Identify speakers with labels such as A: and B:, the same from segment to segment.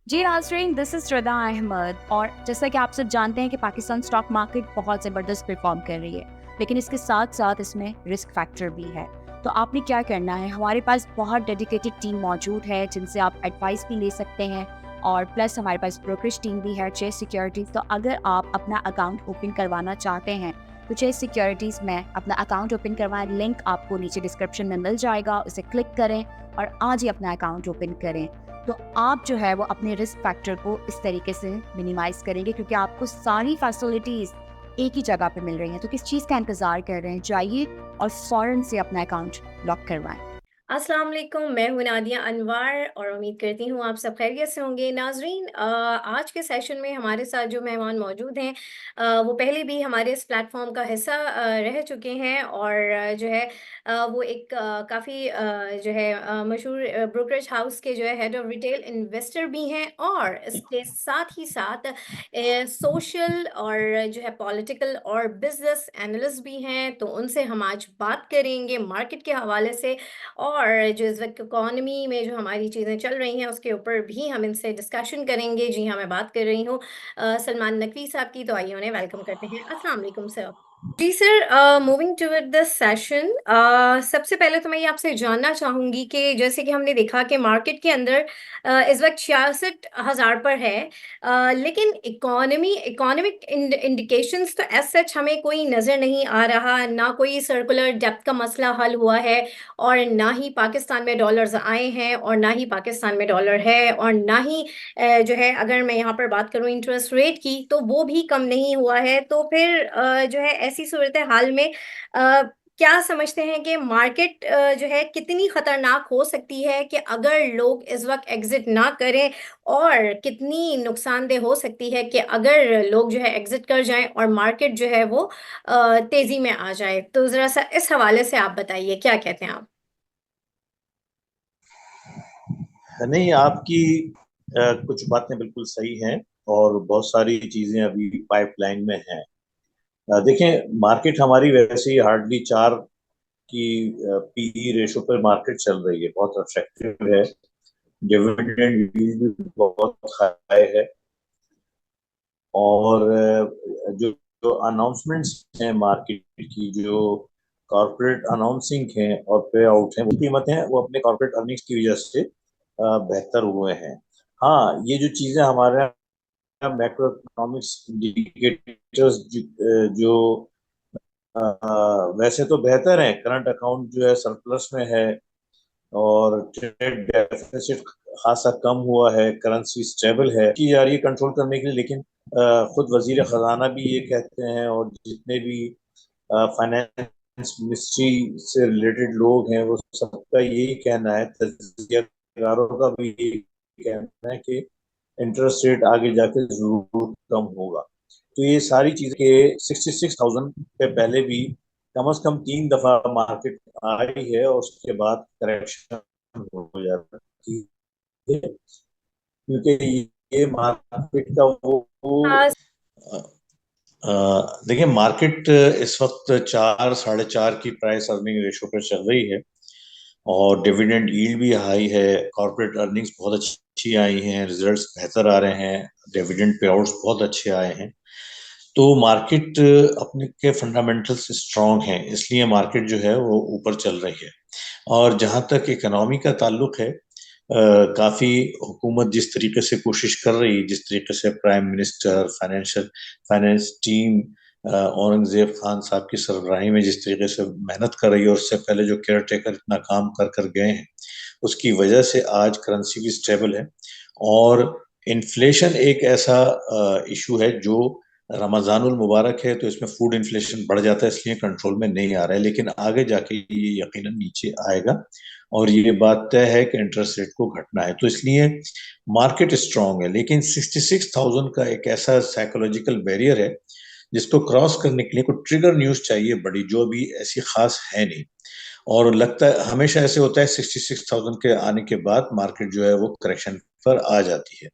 A: जी नाज़रीन, this is रदा अहमद। और जैसा कि आप सब जानते हैं कि पाकिस्तान स्टॉक मार्केट बहुत ज़बरदस्त परफॉर्म कर रही है, लेकिन इसके साथ साथ इसमें रिस्क फैक्टर भी है। तो आपने क्या करना है, हमारे पास बहुत डेडिकेटेड टीम मौजूद है जिनसे आप एडवाइस भी ले सकते हैं, और प्लस हमारे पास ब्रोकरेज टीम भी है, चेस सिक्योरिटीज़। तो अगर आप अपना अकाउंट ओपन करवाना चाहते हैं तो चेस सिक्योरिटीज़ में अपना अकाउंट ओपन करवाएं। लिंक आपको नीचे डिस्क्रिप्शन में मिल जाएगा, उसे क्लिक करें और आज ही अपना अकाउंट ओपन करें। तो आप जो है वो अपने रिस्क फैक्टर को इस तरीके से मिनिमाइज करेंगे, क्योंकि आपको सारी फैसिलिटीज़ एक ही जगह पे मिल रही हैं। तो किस चीज़ का इंतज़ार कर रहे हैं, जाइए और फ़ौरन से अपना अकाउंट लॉक करवाएं।
B: अस्सलाम वालेकुम, मैं हूँ नादिया अनवर और उम्मीद करती हूँ आप सब खैरियत से होंगे। नाज़रीन, आज के सेशन में हमारे साथ जो मेहमान मौजूद हैं, वो पहले भी हमारे इस प्लेटफॉर्म का हिस्सा रह चुके हैं और जो है वो एक काफ़ी जो है मशहूर ब्रोकरेज हाउस के जो है हेड ऑफ रिटेल इन्वेस्टर भी हैं और इसके साथ ही साथ सोशल और जो है पॉलिटिकल और बिजनेस एनालिस्ट भी हैं। तो उनसे हम आज बात करेंगे मार्केट के हवाले से और जो इस वक्त इकोनॉमी में जो हमारी चीज़ें चल रही हैं उसके ऊपर भी हम इनसे डिस्कशन करेंगे। जी हाँ, मैं बात कर रही हूँ सलमान नकवी साहब की। तो आइए उन्हें वेलकम करते हैं। अस्सलाम वालेकुम सर। जी sir, moving toward the session, सबसे पहले तो मैं ये आपसे जानना चाहूँगी कि जैसे कि हमने देखा कि मार्केट के अंदर इस वक्त 66,000 पर है, लेकिन इकोनॉमिक इंडिकेशंस तो एज सच हमें कोई नज़र नहीं आ रहा, ना कोई सर्कुलर डेप्थ का मसला हल हुआ है और ना ही पाकिस्तान में डॉलर्स आए हैं और ना ही पाकिस्तान में डॉलर है और ना ही जो है अगर मैं यहाँ पर बात करूँ इंटरेस्ट रेट की तो वो भी कम नहीं हुआ है। तो फिर जो है ऐसी सूरत हाल में क्या समझते हैं कि मार्केट जो है कितनी खतरनाक हो सकती है कि अगर लोग इस वक्त एग्जिट ना करें, और कितनी नुकसानदेह हो सकती है कि अगर लोग जो है एग्जिट कर जाएं और मार्केट जो है वो तेजी में आ जाए। तो जरा सा इस हवाले से आप बताइए, क्या कहते हैं आप?
C: नहीं, आपकी कुछ बातें बिल्कुल सही हैं और बहुत सारी चीजें अभी पाइपलाइन में हैं। देखें, मार्केट हमारी वैसे ही हार्डली 4 की पीई रेशो पर मार्केट चल रही है, बहुत अट्रैक्टिव है। डिविडेंड यील्ड भी बहुत हाई है और जो जो अनाउंसमेंट्स हैं मार्केट की, जो कॉर्पोरेट अनाउंसिंग हैं और पे आउट हैं, वो कीमतें हैं, वो अपने कॉर्पोरेट अर्निंग्स की वजह से बेहतर हुए हैं। हाँ, ये जो चीजें हमारे मैक्रो इकोनॉमिक्स इंडिकेटर्स जो वैसे तो बेहतर है, करंट अकाउंट जो है सरप्लस में है और ट्रेड डेफिसिट खासा कम हुआ है, करेंसी स्टेबल है की जा रही है कंट्रोल करने के लिए। लेकिन खुद वजीर खजाना भी ये कहते हैं और जितने भी फाइनेंस मिनिस्ट्री से रिलेटेड लोग हैं वो सबका यही कहना है, तज्जियाकारों का भी यही कहना है कि इंटरेस्ट रेट आगे जाके जरूर कम होगा। तो ये सारी चीजें के 66,000 पे पहले भी कम से कम 3 दफा मार्केट आई है और उसके बाद करेक्शन हो जाती है, क्योंकि ये मार्केट का वो
B: हाँ।
C: देखिए, मार्केट इस वक्त 4 साढ़े 4 की प्राइस अर्निंग रेशो पर चल रही है और डिविडेंड यील्ड भी हाई है। कॉर्पोरेट अर्निंग्स बहुत अच्छी आई हैं, रिजल्ट्स बेहतर आ रहे हैं, डिविडेंड पे आउट्स बहुत अच्छे आए हैं। तो मार्केट अपने के फंडामेंटल्स स्ट्रांग हैं, इसलिए मार्केट जो है वो ऊपर चल रही है। और जहां तक इकोनॉमी का ताल्लुक है, काफी हुकूमत जिस तरीके से कोशिश कर रही है, जिस तरीके से prime minister, finance team Aurangzeb Khan साहब की सरबराही में जिस तरीके से मेहनत कर रही है और उससे पहले जो केयर टेकर इतना काम कर कर गए हैं, उसकी वजह से आज करेंसी भी स्टेबल है। और इन्फ्लेशन एक ऐसा इशू है जो रमजानुल मुबारक है, तो इसमें फूड इन्फ्लेशन बढ़ जाता है, इसलिए कंट्रोल में नहीं आ रहा है, लेकिन आगे जाके ये यकीनन नीचे आएगा और ये बात तय है कि इंटरेस्ट रेट को घटना है। तो इसलिए मार्केट स्ट्रांग है, लेकिन 66,000 का एक ऐसा साइकोलॉजिकल बैरियर है जिसको क्रॉस करने के लिए कोई ट्रिगर न्यूज चाहिए बड़ी, जो भी ऐसी खास है नहीं। और लगता है हमेशा ऐसे होता है, 66,000 के आने के बाद मार्केट जो है वो करेक्शन पर आ जाती है।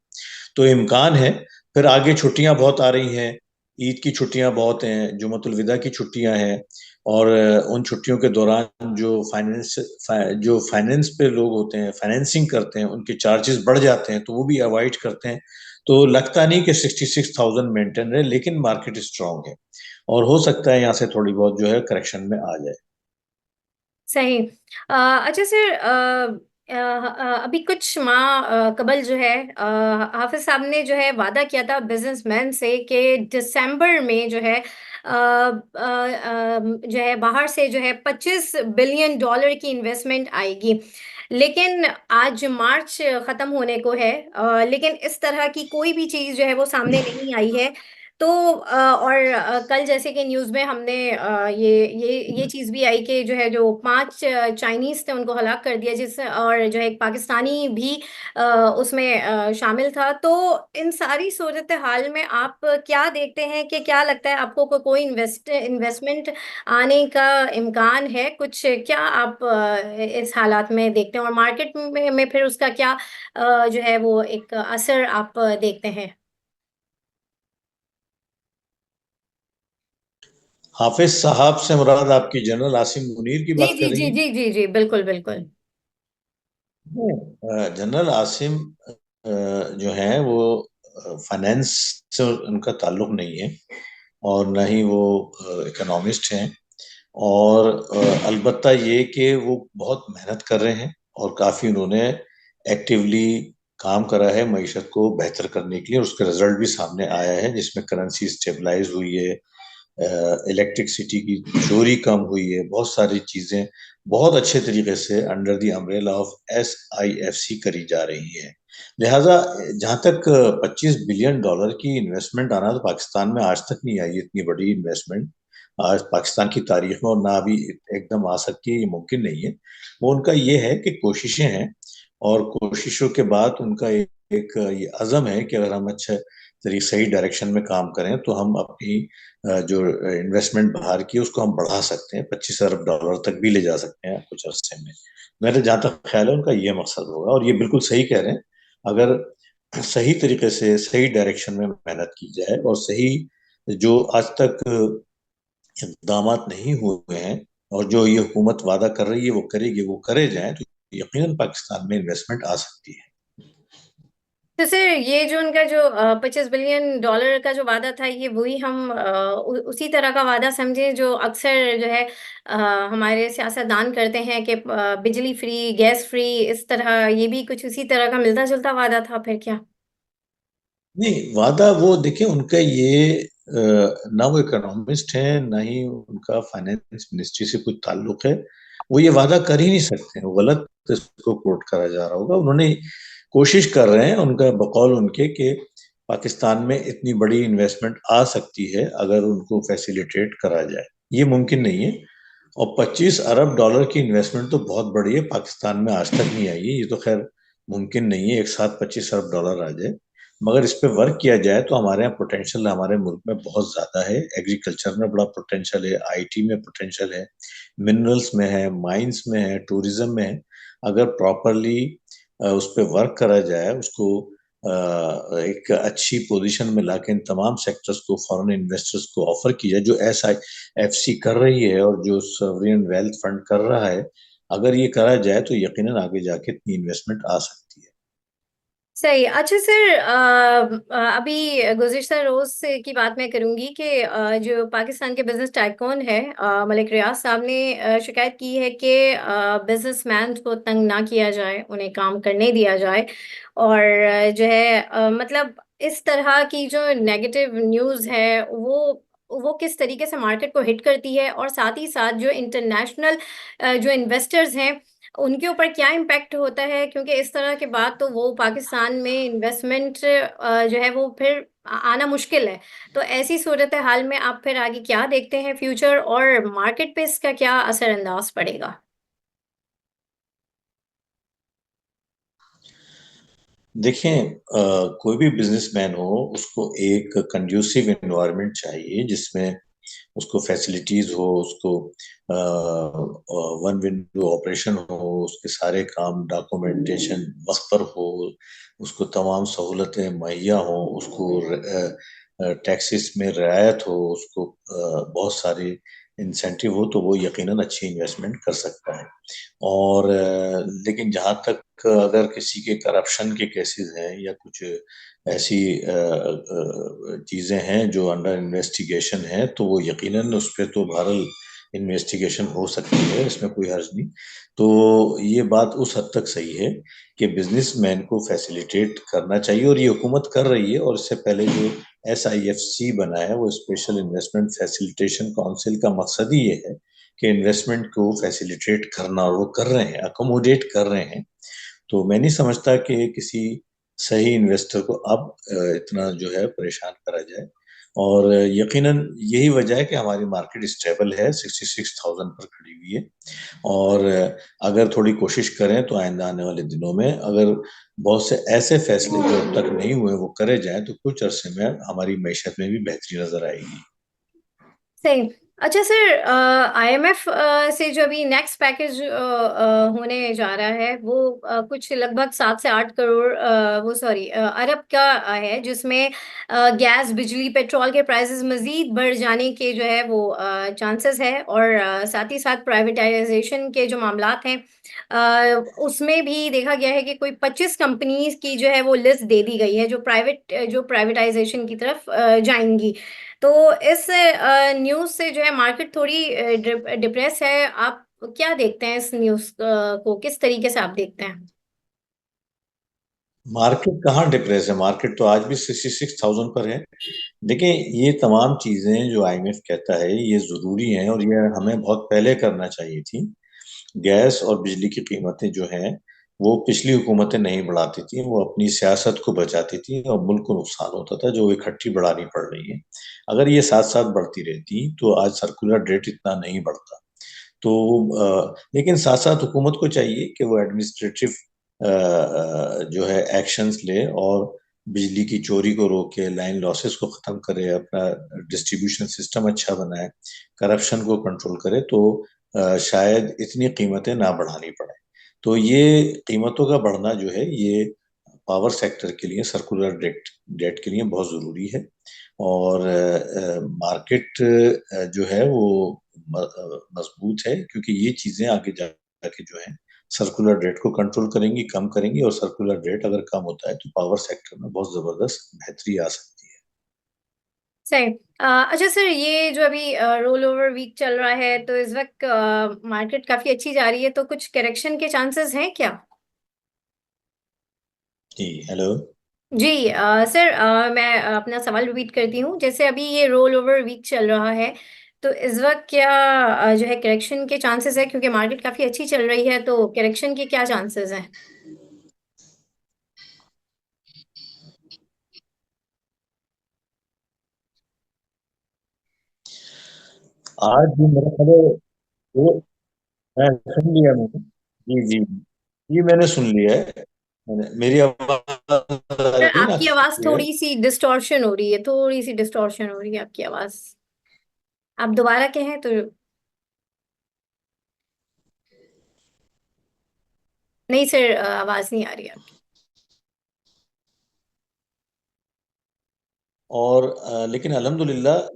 C: तो इम्कान है, फिर आगे छुट्टियां बहुत आ रही हैं, ईद की छुट्टियां बहुत हैं, जुमतुल विदा की छुट्टियां हैं, और उन छुट्टियों के दौरान जो फाइनेंस पे लोग होते हैं, फाइनेंसिंग करते हैं, उनके चार्जेस बढ़ जाते हैं, तो वो भी अवॉइड करते हैं। तो लगता नहीं कि 66,000 मेंटेन रहे, लेकिन मार्केट स्ट्रांग है और हो सकता है यहाँ से थोड़ी बहुत जो है करेक्शन में आ जाए।
B: सही। अच्छा सर, अभी कुछ माह कबल जो है हाफिज साहब ने जो है वादा किया था बिजनेसमैन से कि दिसंबर में जो है जो है बाहर से जो है $25 बिलियन की इन्वेस्टमेंट आएगी। लेकिन आज मार्च खत्म होने को है, लेकिन इस तरह की कोई भी चीज जो है वो सामने नहीं आई है। तो और कल जैसे कि न्यूज़ में हमने ये चीज़ भी आई कि जो है जो 5 चाइनीज थे उनको हलाक कर दिया, जिस और जो है एक पाकिस्तानी भी अ, उसमें शामिल था। तो इन सारी सूरत हाल में आप क्या देखते हैं, कि क्या लगता है आपको कोई इन्वेस्टमेंट आने का इम्कान है कुछ? क्या आप इस हालात में देखते हैं, और मार्केट में फिर उसका क्या जो है वो एक असर आप देखते हैं?
C: हाफिज साहब से मुराद आपकी जनरल आसिम मुनीर की
B: जी
C: बात
B: जी
C: कर रही
B: जी
C: हैं?
B: जी जी जी, बिल्कुल बिल्कुल।
C: जनरल आसिम जो है वो फाइनेंस से उनका ताल्लुक नहीं है और न ही वो इकोनॉमिस्ट हैं। और अलबत्ता ये कि वो बहुत मेहनत कर रहे हैं और काफ़ी उन्होंने एक्टिवली काम करा है मईशत को बेहतर करने के लिए, और उसका रिजल्ट भी सामने आया है जिसमें करेंसी स्टेबलाइज हुई है, इलेक्ट्रिसिटी की चोरी कम हुई है, बहुत सारी चीजें बहुत अच्छे तरीके से under the umbrella of SIFC करी जा रही है। लिहाजा जहां तक $25 बिलियन की इन्वेस्टमेंट आना, तो पाकिस्तान में आज तक नहीं आई इतनी बड़ी इन्वेस्टमेंट आज पाकिस्तान की तारीख में, और ना अभी एकदम आ सकती है, ये मुमकिन नहीं है। वो उनका ये है कि कोशिशें हैं, और कोशिशों के बाद उनका एक ये अज़म है कि अगर हम अच्छे तरीके सही डायरेक्शन में काम करें तो हम अपनी जो इन्वेस्टमेंट बाहर की है उसको हम बढ़ा सकते हैं, $25 अरब तक भी ले जा सकते हैं कुछ अरसे में। मेरे जहाँ तक ख्याल है उनका ये मकसद होगा, और ये बिल्कुल सही कह रहे हैं। अगर सही तरीके से सही डायरेक्शन में मेहनत की जाए और सही जो आज तक इकदाम नहीं हुए हैं और जो ये हुकूमत वादा कर रही है वो करेगी, वो करे जाए, तो यकीनन पाकिस्तान में इन्वेस्टमेंट आ सकती है।
B: तो सर, ये जो उनका जो $25 बिलियन का जो वादा था, ये वही हम उसी तरह का वादा समझें जो अक्सर जो है अ, हमारे सियासतदान करते हैं कि बिजली फ्री, गैस फ्री, इस तरह ये भी कुछ उसी तरह का मिलता जुलता वादा था फिर क्या?
C: नहीं, वादा वो देखिए उनका ये ना वो इकोनॉमिस्ट है, ना ही उनका फाइनेंस मिनिस्ट्री से कुछ ताल्लुक है। वो ये वादा कर ही नहीं सकते हैं, वो गलत इसको कोट करा जा रहा होगा। उन्होंने कोशिश कर रहे हैं, उनका बकौल उनके कि पाकिस्तान में इतनी बड़ी इन्वेस्टमेंट आ सकती है अगर उनको फैसिलिटेट करा जाए। ये मुमकिन नहीं है। और $25 अरब की इन्वेस्टमेंट तो बहुत बड़ी है, पाकिस्तान में आज तक नहीं आई है। ये तो खैर मुमकिन नहीं है एक साथ $25 अरब आ जाए, मगर इस पे वर्क किया जाए तो हमारे यहाँ पोटेंशियल हमारे मुल्क में बहुत ज्यादा है। एग्रीकल्चर में बड़ा पोटेंशियल है, IT में पोटेंशियल है, मिनरल्स में है, माइंस में है, टूरिज्म में है। अगर प्रॉपरली उस पे वर्क करा जाए, उसको एक अच्छी पोजीशन में लाके इन तमाम सेक्टर्स को फॉरेन इन्वेस्टर्स को ऑफर की जाए, जो SIFC कर रही है और जो सॉवरेन वेल्थ फंड कर रहा है, अगर ये करा जाए तो यकीनन आगे जाके इतनी इन्वेस्टमेंट आ सकती है।
B: सही। अच्छा सर, अभी गुज़िश्ता रोज़ से की बात मैं करूंगी कि जो पाकिस्तान के बिजनेस टाइकून है मलिक रियाज साहब ने शिकायत की है कि बिजनेसमैन को तंग ना किया जाए, उन्हें काम करने दिया जाए। और जो है मतलब इस तरह की जो नेगेटिव न्यूज़ है वो किस तरीके से मार्केट को हिट करती है, और साथ ही साथ जो इंटरनेशनल जो इन्वेस्टर्स हैं उनके ऊपर क्या इम्पैक्ट होता है, क्योंकि इस तरह के बाद तो वो पाकिस्तान में इन्वेस्टमेंट जो है वो फिर आना मुश्किल है। तो ऐसी सूरत हाल में आप फिर आगे क्या देखते हैं फ्यूचर, और मार्केट पे इसका क्या असर अंदाज पड़ेगा?
C: देखें, कोई भी बिजनेसमैन हो उसको एक कंड्यूसिव एनवायरनमेंट चाहिए जिसमें उसको फैसिलिटीज हो, उसको वन विंडो ऑपरेशन हो, उसके सारे काम डॉक्यूमेंटेशन वक्त पर हो, उसको तमाम सहूलतें मुहैया हो, उसको टैक्सेस में रियायत हो, उसको बहुत सारी इंसेंटिव हो तो वो यकीनन अच्छी इन्वेस्टमेंट कर सकता है। और लेकिन जहां तक अगर किसी के करप्शन के केसेस हैं या कुछ ऐसी चीजें हैं जो अंडर इन्वेस्टिगेशन है, तो वो यकीनन उस पर तो बहरहाल इन्वेस्टिगेशन हो सकती है, इसमें कोई हर्ज नहीं। तो ये बात उस हद तक सही है कि बिजनेसमैन को फैसिलिटेट करना चाहिए, और ये हुकूमत कर रही है। और इससे पहले जो SIFC बना है, वो स्पेशल इन्वेस्टमेंट फैसिलिटेशन काउंसिल का मकसद ही ये है कि इन्वेस्टमेंट को फैसिलिटेट करना, और वो कर रहे हैं, अकोमोडेट कर रहे हैं। तो मैं नहीं समझता कि किसी सही इन्वेस्टर को अब इतना जो है परेशान करा जाए। और यकीनन यही वजह है कि हमारी मार्केट स्टेबल है, 66,000 पर खड़ी हुई है। और अगर थोड़ी कोशिश करें तो आइंदा आने वाले दिनों में अगर बहुत से ऐसे फैसले जो अब तक नहीं हुए वो करे जाएं, तो कुछ अरसे में हमारी मैशत में भी बेहतरी नजर आएगी।
B: सही। अच्छा सर, IMF से जो अभी नेक्स्ट पैकेज होने जा रहा है वो कुछ लगभग 7 से 8 करोड़ वो सॉरी अरब का है, जिसमें गैस, बिजली, पेट्रोल के प्राइसेस मजीद बढ़ जाने के जो है वो चांसेस है, और साथ ही साथ प्राइवेटाइजेशन के जो मामलात हैं उसमें भी देखा गया है कि कोई 25 कंपनीज की जो है वो लिस्ट दे दी गई है जो प्राइवेटाइजेशन की तरफ जाएंगी। तो इस न्यूज़ से जो है मार्केट थोड़ी डिप्रेस है। आप क्या देखते हैं इस न्यूज़ को, किस तरीके से आप देखते हैं?
C: मार्केट कहाँ डिप्रेस है, मार्केट तो आज भी 66,000 पर है। देखिए, ये तमाम चीजें जो IMF कहता है ये जरूरी हैं, और ये हमें बहुत पहले करना चाहिए थी। गैस और बिजली की कीमतें जो हैं वो पिछली हुकूमतें नहीं बढ़ाती थी, वो अपनी सियासत को बचाती थी, और मुल्क को नुकसान होता था जो इकट्ठी बढ़ानी पड़ रही है। अगर ये साथ साथ बढ़ती रहती तो आज सर्कुलर रेट इतना नहीं बढ़ता। तो लेकिन साथ साथ हुकूमत को चाहिए कि वो एडमिनिस्ट्रेटिव जो है एक्शंस ले, और बिजली की चोरी को रोके, लाइन लॉसेस को खत्म करे, अपना डिस्ट्रीब्यूशन सिस्टम अच्छा बनाए, करप्शन को कंट्रोल करे, तो शायद इतनी कीमतें ना बढ़ानी पड़े। तो ये कीमतों का बढ़ना जो है ये पावर सेक्टर के लिए, सर्कुलर डेट डेट के लिए बहुत जरूरी है। और मार्केट जो है वो मजबूत है, क्योंकि ये चीजें आगे जाके जो है सर्कुलर रेट को कंट्रोल करेंगी, कम करेंगी। और सर्कुलर रेट अगर कम होता है तो पावर सेक्टर में बहुत जबरदस्त बेहतरी आ सकती है।
B: सही। अच्छा सर, ये जो अभी रोल ओवर वीक चल रहा है तो इस वक्त मार्केट काफी अच्छी जा रही है, तो कुछ करेक्शन के चांसेस हैं क्या?
C: जी, हेलो।
B: जी सर, मैं अपना सवाल रिपीट करती हूँ। जैसे अभी ये रोल ओवर वीक चल रहा है, तो इस वक्त क्या जो है करेक्शन के चांसेस है, क्योंकि मार्केट काफी अच्छी चल रही है, तो करेक्शन के क्या चांसेस हैं?
C: आज भी मेरा ख्याल है वो, मैं सुन लिया मैंने। जी जी जी, मैंने सुन लिया है। मेरी आवाज आ
B: सर
C: रही है ना
B: आपकी आवाज
C: क्लियर?
B: थोड़ी सी डिस्टॉर्शन हो रही है, थोड़ी सी डिस्टॉर्शन हो रही है आपकी आवाज। आप दोबारा कहें तो। नहीं सर, आवाज नहीं आ रही आपकी।
C: और लेकिन अल्हम्दुलिल्लाह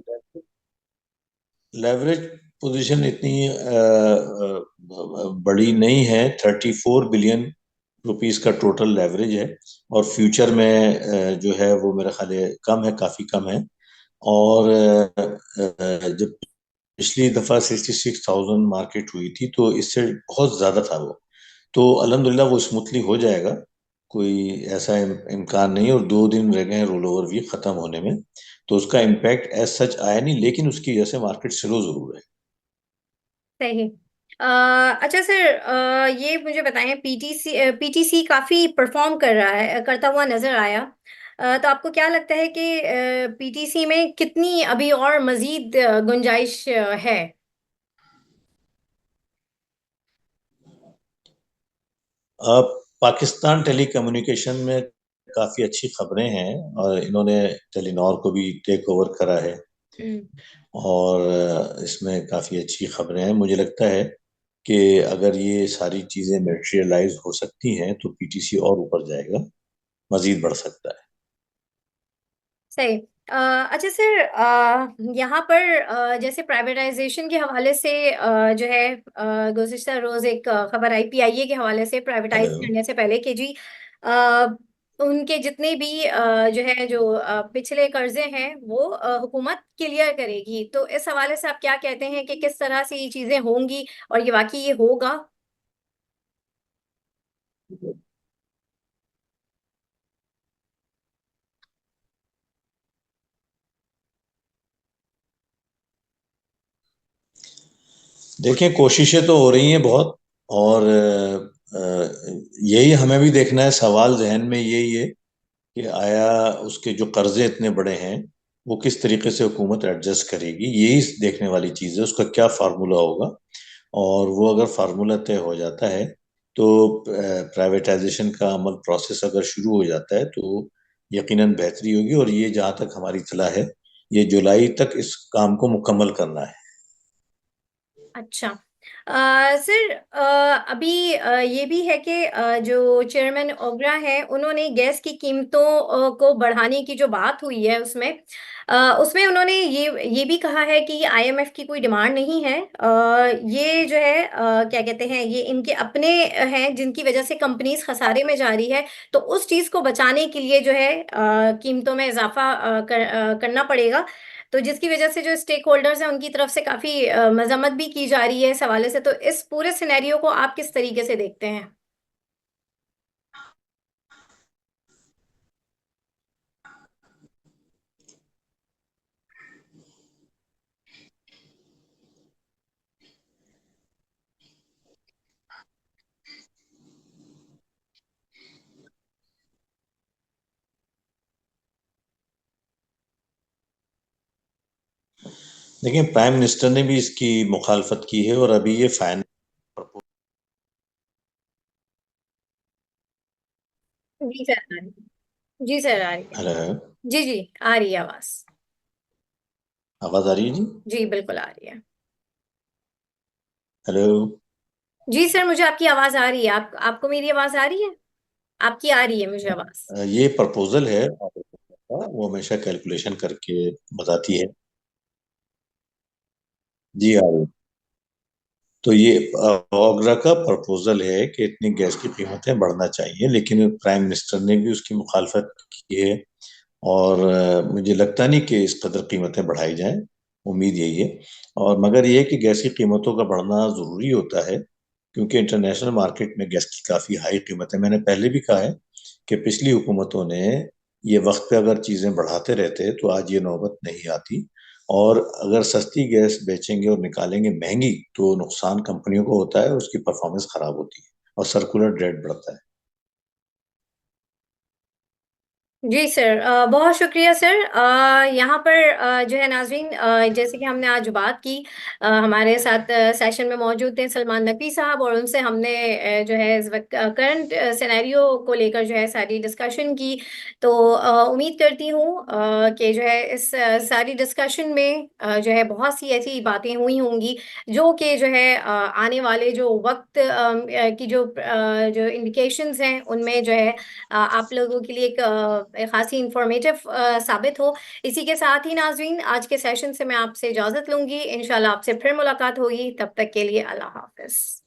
C: लेवरेज पोजीशन इतनी बड़ी नहीं है। 34 बिलियन रुपीस का टोटल लेवरेज है। और फ्यूचर में जो है वो मेरा ख्याल है कम है, काफी कम है। और जब पिछली दफा 66,000 मार्केट हुई थी तो इससे बहुत ज्यादा था वो। तो अल्हम्दुलिल्लाह वो स्मूथली हो जाएगा, कोई ऐसा इम्कान नहीं। और 2 दिन रह गए हैं रोल ओवर वीक खत्म होने में, तो उसका इम्पैक्ट एज सच आया नहीं, लेकिन उसकी वजह से मार्केट स्लो जरूर है।
B: सही। अच्छा सर, ये मुझे बताएं, पीटीसी काफी परफॉर्म कर रहा है, करता हुआ नजर आया। तो आपको क्या लगता है कि पीटीसी में कितनी अभी और मजीद गुंजाइश है?
C: अब पाकिस्तान टेली कम्युनिकेशन में काफी अच्छी खबरें हैं, और इन्होंने टेलीनॉर को भी टेक ओवर करा है।
B: हम्म।
C: और इसमें काफी अच्छी खबरें हैं। मुझे लगता है कि अगर ये सारी चीजें मटेरियलाइज हो सकती हैं तो PTC और ऊपर जाएगा, मजीद बढ़ सकता है।
B: सही। अच्छा सर, यहाँ पर जैसे प्राइवेटाइजेशन के हवाले से जो है गुज़िश्ता रोज़ एक खबर आई पीआईए के हवाले से प्राइवेटाइज
C: हेलो।
B: करने से पहले कि जी अ, उनके जितने भी जो पिछले कर्जे हैं वो हुकूमत क्लियर करेगी। तो इस हवाले से आप क्या कहते हैं कि किस तरह से ये चीज़ें होंगी और ये वाक़ई ये होगा?
C: देखिए, कोशिशें तो हो रही हैं बहुत, और यही हमें भी देखना है। सवाल जहन में यही है कि आया उसके जो कर्जे इतने बड़े हैं वो किस तरीके से हुकूमत एडजस्ट करेगी, यही देखने वाली चीज़ है। उसका क्या फार्मूला होगा, और वो अगर फार्मूला तय हो जाता है तो प्राइवेटाइजेशन का अमल प्रोसेस अगर शुरू हो जाता है तो यकीनन बेहतरी होगी। और ये जहाँ तक हमारी इत्तला है, ये जुलाई तक इस काम को मुकम्मल करना है।
B: अच्छा। सर, अभी ये भी है कि जो चेयरमैन ओबरा हैं उन्होंने गैस की कीमतों को बढ़ाने की जो बात हुई है उसमें उन्होंने ये भी कहा है कि ये आईएमएफ की कोई डिमांड नहीं है। ये जो है क्या कहते हैं, ये इनके अपने हैं जिनकी वजह से कंपनीज खसारे में जा रही है। तो उस चीज़ को बचाने के लिए जो है कीमतों में इजाफा करना पड़ेगा। तो जिसकी वजह से जो स्टेक होल्डर्स हैं उनकी तरफ से काफ़ी मज़म्मत भी की जा रही है इस हवाले से। तो इस पूरे सिनेरियो को आप किस तरीके से देखते हैं?
C: देखिए, प्राइम मिनिस्टर ने भी इसकी मुखालफत की है, और अभी ये फाइनल
B: जी सर, आ रही है। जी सर, आ रही है।
C: है।
B: जी, जी, आ रही है आवाज़।
C: आवाज आ रही है जी?
B: जी, बिल्कुल आ रही है।
C: हेलो।
B: जी सर, मुझे आपकी आवाज़ आ रही है। आपको मेरी आवाज़ आ रही है? आपकी आ रही है मुझे आवाज़।
C: ये प्रपोजल है, वो हमेशा कैलकुलेशन करके बताती है। जी आ रही है। तो ये ओगरा का प्रपोजल है कि इतनी गैस की कीमतें बढ़ना चाहिए, लेकिन प्राइम मिनिस्टर ने भी उसकी मुखालफत की है। और मुझे लगता नहीं कि इस कदर कीमतें बढ़ाई जाएं। उम्मीद यही है। और मगर ये है कि गैस की कीमतों का बढ़ना ज़रूरी होता है, क्योंकि इंटरनेशनल मार्केट में गैस की काफ़ी हाई कीमत है। मैंने पहले भी कहा है कि पिछली हुकूमतों ने ये वक्त पे अगर चीज़ें बढ़ाते रहते तो आज ये नौबत नहीं आती। और अगर सस्ती गैस बेचेंगे और निकालेंगे महंगी तो नुकसान कंपनियों को होता है, उसकी परफॉर्मेंस खराब होती है और सर्कुलर डेट बढ़ता है।
B: जी सर, बहुत शुक्रिया सर। यहाँ पर जो है नाज़रीन, जैसे कि हमने आज बात की, हमारे साथ सेशन में मौजूद थे सलमान नकवी साहब, और उनसे हमने जो है इस वक्त करंट सिनेरियो को लेकर जो है सारी डिस्कशन की। तो उम्मीद करती हूँ कि जो है इस सारी डिस्कशन में जो है बहुत सी ऐसी बातें हुई होंगी जो कि जो है आने वाले जो वक्त की जो इंडिकेशंस हैं उनमें जो है आप लोगों के लिए एक खासी इंफॉर्मेटिव साबित हो। इसी के साथ ही नाज़रीन, आज के सेशन से मैं आपसे इजाज़त लूँगी। इंशाल्लाह आपसे फिर मुलाकात होगी। तब तक के लिए अल्लाह हाफ़िज़।